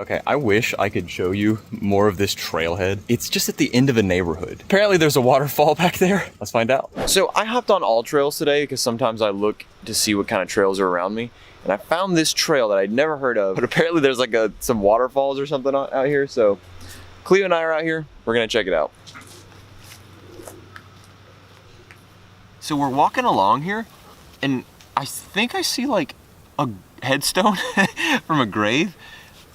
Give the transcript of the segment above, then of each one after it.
Okay, I wish I could show you more of this trailhead. It's just at the end of a neighborhood. Apparently there's a waterfall back there. Let's find out. So I hopped on AllTrails today because sometimes I look to see what kind of trails are around me. And I found this trail that I'd never heard of, but apparently there's like some waterfalls or something out here. So Cleo and I are out here. We're gonna check it out. So we're walking along here and I think I see like a headstone from a grave.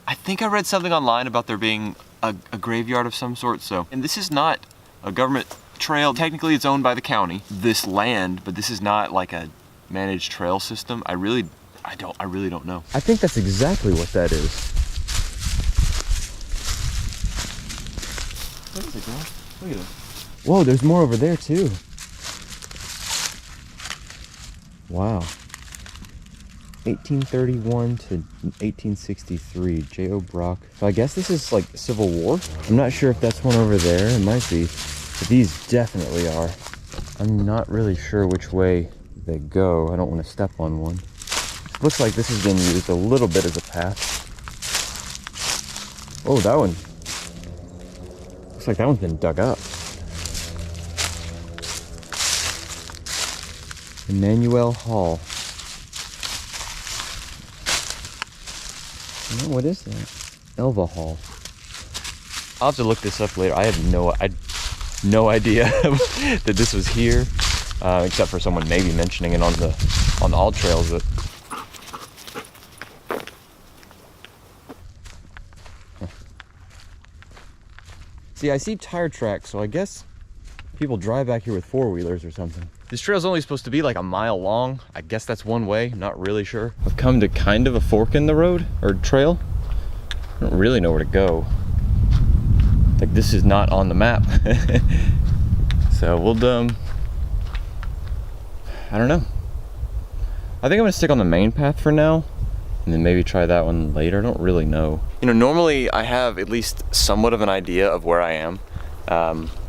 I think I read something online about there being a graveyard of some sort. So, and this is not a government trail. Technically it's owned by the county, this land, but this is not like a managed trail system. I really don't know. I think that's exactly what that is. What is it, girl? Look at it. Whoa, there's more over there too. Wow. 1831 to 1863, J.O. Brock. So I guess this is like Civil War. I'm not sure if that's one over there. It might be, but these definitely are. I'm not really sure which way they go. I don't want to step on one. Looks like this has been used a little bit as a path. Oh, that one. Looks like that one's been dug up. Emmanuel Hall. Oh, what is that? Elva Hall. I'll have to look this up later. I had no idea that this was here, except for someone maybe mentioning it on the AllTrails. But see, I see tire tracks, so I guess people drive back here with four-wheelers or something. This trail's only supposed to be like a mile long. I guess that's one way, not really sure. I've come to kind of a fork in the road, or trail. I don't really know where to go. Like, this is not on the map. So we'll, I don't know. I think I'm gonna stick on the main path for now, and then maybe try that one later. I don't really know. You know, normally I have at least somewhat of an idea of where I am.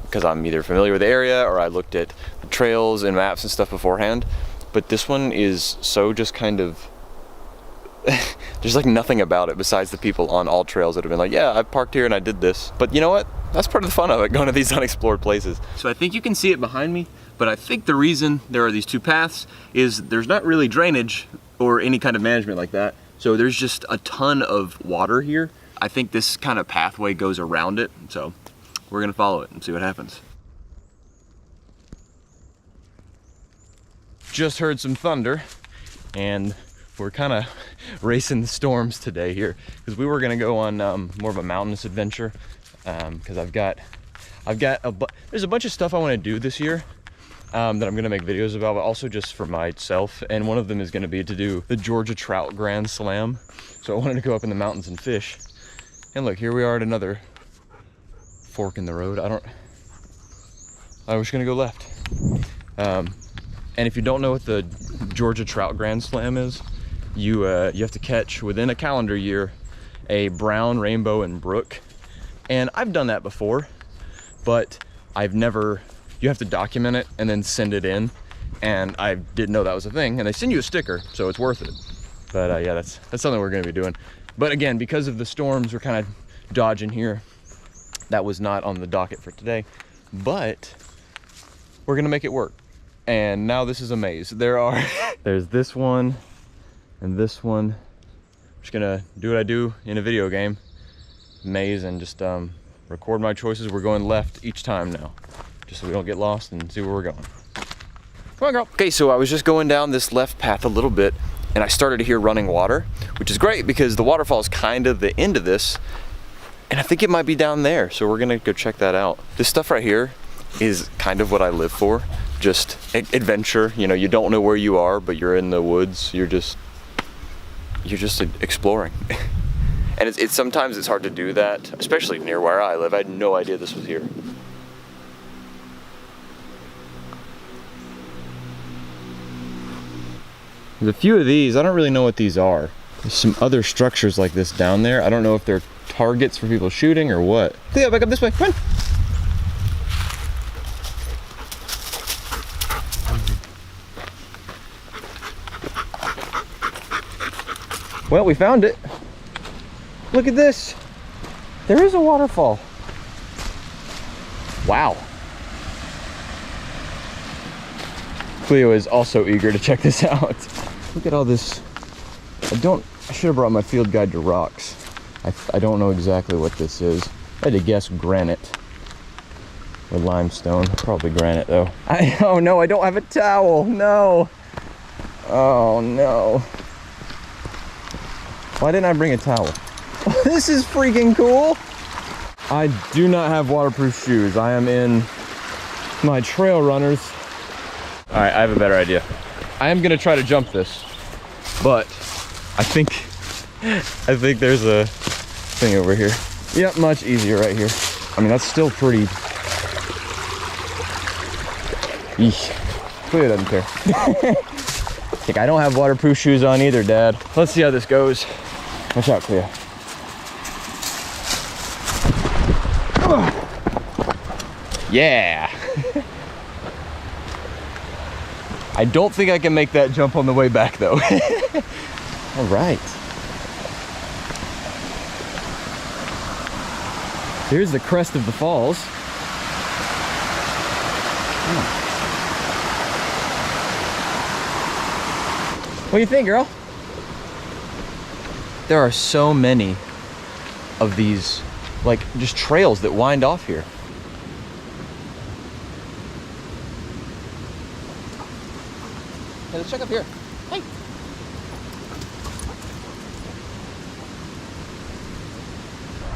Because I'm either familiar with the area or I looked at the trails and maps and stuff beforehand. But this one is so just kind of, there's like nothing about it besides the people on AllTrails that have been like, yeah, I parked here and I did this. But you know what? That's part of the fun of it, going to these unexplored places. So I think you can see it behind me, but I think the reason there are these two paths is there's not really drainage or any kind of management like that. So there's just a ton of water here. I think this kind of pathway goes around it. So we're gonna follow it and see what happens. Just heard some thunder and we're kind of racing the storms today here because we were gonna go on more of a mountainous adventure because there's a bunch of stuff I want to do this year that I'm gonna make videos about, but also just for myself, and one of them is gonna be to do the Georgia Trout Grand Slam. So I wanted to go up in the mountains and fish, and look, here we are at another fork in the road. I was gonna go left. And if you don't know what the Georgia Trout Grand Slam is, you have to catch within a calendar year a brown, rainbow, and brook. And I've done that before, but you have to document it and then send it in. And I didn't know that was a thing. And they send you a sticker, so it's worth it. But yeah, that's something we're gonna be doing. But again, because of the storms, we're kind of dodging here. That was not on the docket for today, but we're gonna make it work. And now this is a maze. There's this one and this one. I'm just gonna do what I do in a video game, maze, and just record my choices. We're going left each time now, just so we don't get lost and see where we're going. Come on, girl. Okay, so I was just going down this left path a little bit and I started to hear running water, which is great because the waterfall is kind of the end of this. And I think it might be down there, so we're gonna go check that out. This stuff right here is kind of what I live for. Just adventure, you know, you don't know where you are, but you're in the woods, you're just exploring. And it's sometimes it's hard to do that, especially near where I live. I had no idea this was here. There's a few of these, I don't really know what these are. There's some other structures like this down there. I don't know if they're targets for people shooting or what. Cleo, back up this way, come on. Well, we found it. Look at this. There is a waterfall. Wow. Cleo is also eager to check this out. Look at all this. I should have brought my field guide to rocks. I don't know exactly what this is. I had to guess granite or limestone. Probably granite though. Oh no, I don't have a towel. No. Oh no. Why didn't I bring a towel? This is freaking cool. I do not have waterproof shoes. I am in my trail runners. All right, I have a better idea. I am gonna try to jump this, but I think there's a thing over here. Yep, much easier right here. I mean, that's still pretty. Eesh. Cleo doesn't care. Like, I don't have waterproof shoes on either, Dad. Let's see how this goes. Watch out, Cleo. Yeah. I don't think I can make that jump on the way back though. All right. Here's the crest of the falls. What do you think, girl? There are so many of these, like, just trails that wind off here. Hey, let's check up here. Hey.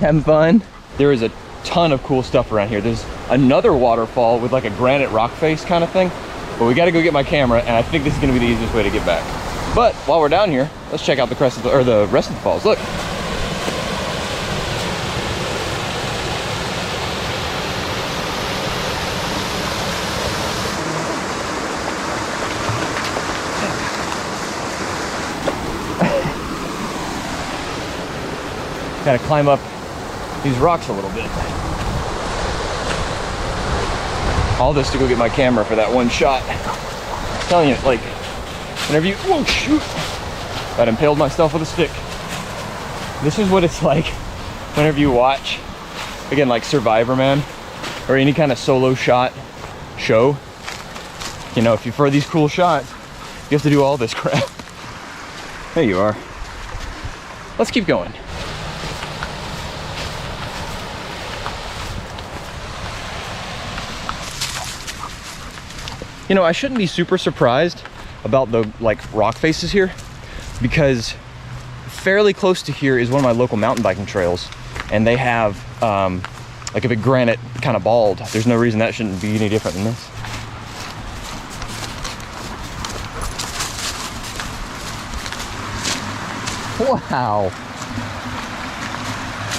Having fun? There is a ton of cool stuff around here. There's another waterfall with like a granite rock face kind of thing, but we got to go get my camera, and I think this is going to be the easiest way to get back. But while we're down here, let's check out the crest of the, or the rest of the falls. Look. Got to climb up these rocks a little bit. All this to go get my camera for that one shot. I'm telling you, like, whenever you, whoa, shoot, that impaled myself with a stick. This is what it's like whenever you watch, again, like Survivor Man or any kind of solo shot show. You know, if you, for these cool shots, you have to do all this crap. There you are. Let's keep going. You know, I shouldn't be super surprised about the like rock faces here, because fairly close to here is one of my local mountain biking trails, and they have like a big granite kind of bald. There's no reason that shouldn't be any different than this. Wow,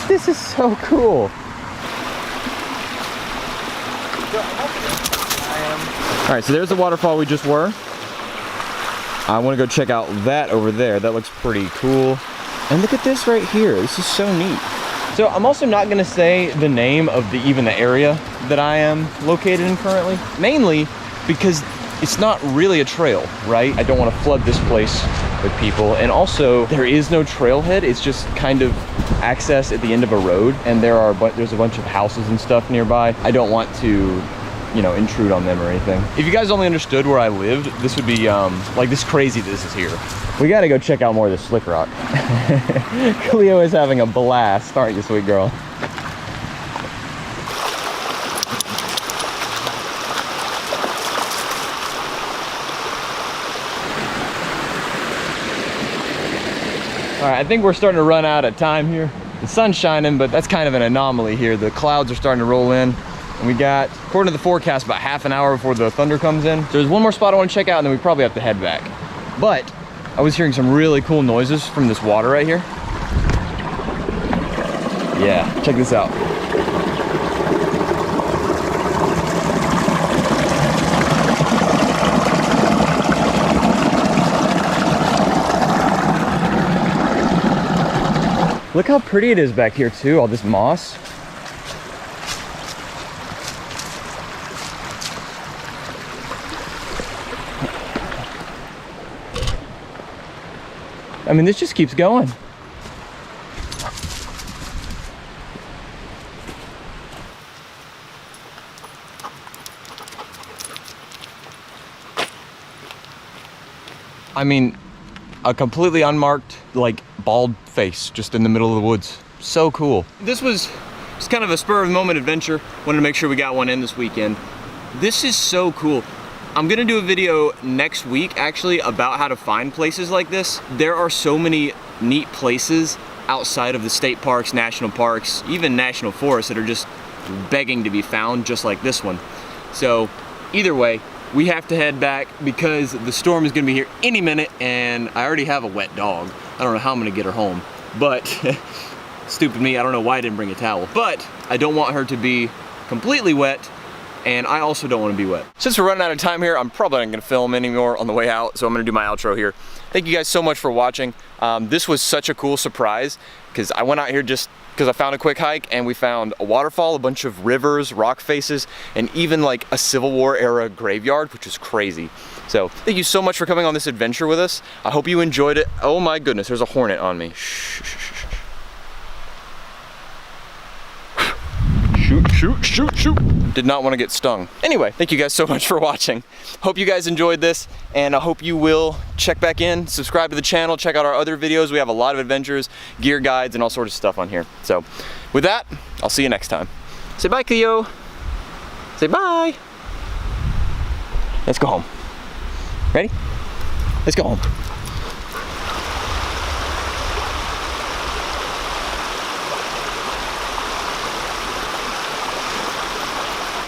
this is so cool. All right, so there's the waterfall we just were. I want to go check out that over there. That looks pretty cool. And look at this right here. This is so neat. So I'm also not going to say the name of even the area that I am located in currently, mainly because it's not really a trail, right? I don't want to flood this place with people, and also there is no trailhead. It's just kind of access at the end of a road, and there's a bunch of houses and stuff nearby. I don't want to, you know, intrude on them or anything. If you guys only understood where I lived, this would be like this crazy this is here. We gotta go check out more of this slick rock. Cleo is having a blast, aren't you, sweet girl? All right, I think we're starting to run out of time here. The sun's shining, but that's kind of an anomaly here. The clouds are starting to roll in. And we got, according to the forecast, about half an hour before the thunder comes in. So there's one more spot I want to check out, and then we probably have to head back. But I was hearing some really cool noises from this water right here. Yeah, check this out. Look how pretty it is back here too, all this moss. I mean, this just keeps going. I mean, a completely unmarked, like, bald face just in the middle of the woods. So cool. This was just kind of a spur of the moment adventure. Wanted to make sure we got one in this weekend. This is so cool. I'm gonna do a video next week actually about how to find places like this. There are so many neat places outside of the state parks, national parks, even national forests that are just begging to be found, just like this one. So either way, we have to head back because the storm is gonna be here any minute, and I already have a wet dog. I don't know how I'm gonna get her home, but stupid me, I don't know why I didn't bring a towel. But I don't want her to be completely wet, and I also don't want to be wet. Since we're running out of time here, I'm probably not gonna film anymore on the way out, so I'm gonna do my outro here. Thank you guys so much for watching. This was such a cool surprise, because I went out here just because I found a quick hike, and we found a waterfall, a bunch of rivers, rock faces, and even like a Civil War era graveyard, which is crazy. So thank you so much for coming on this adventure with us. I hope you enjoyed it. Oh my goodness, there's a hornet on me. Shh, shh, shh, shh. Shoot, shoot, shoot, shoot. Did not want to get stung. Anyway, thank you guys so much for watching. Hope you guys enjoyed this, and I hope you will check back in, subscribe to the channel, check out our other videos. We have a lot of adventures, gear guides, and all sorts of stuff on here. So with that, I'll see you next time. Say bye, Cleo. Say bye. Let's go home. Ready? Let's go home.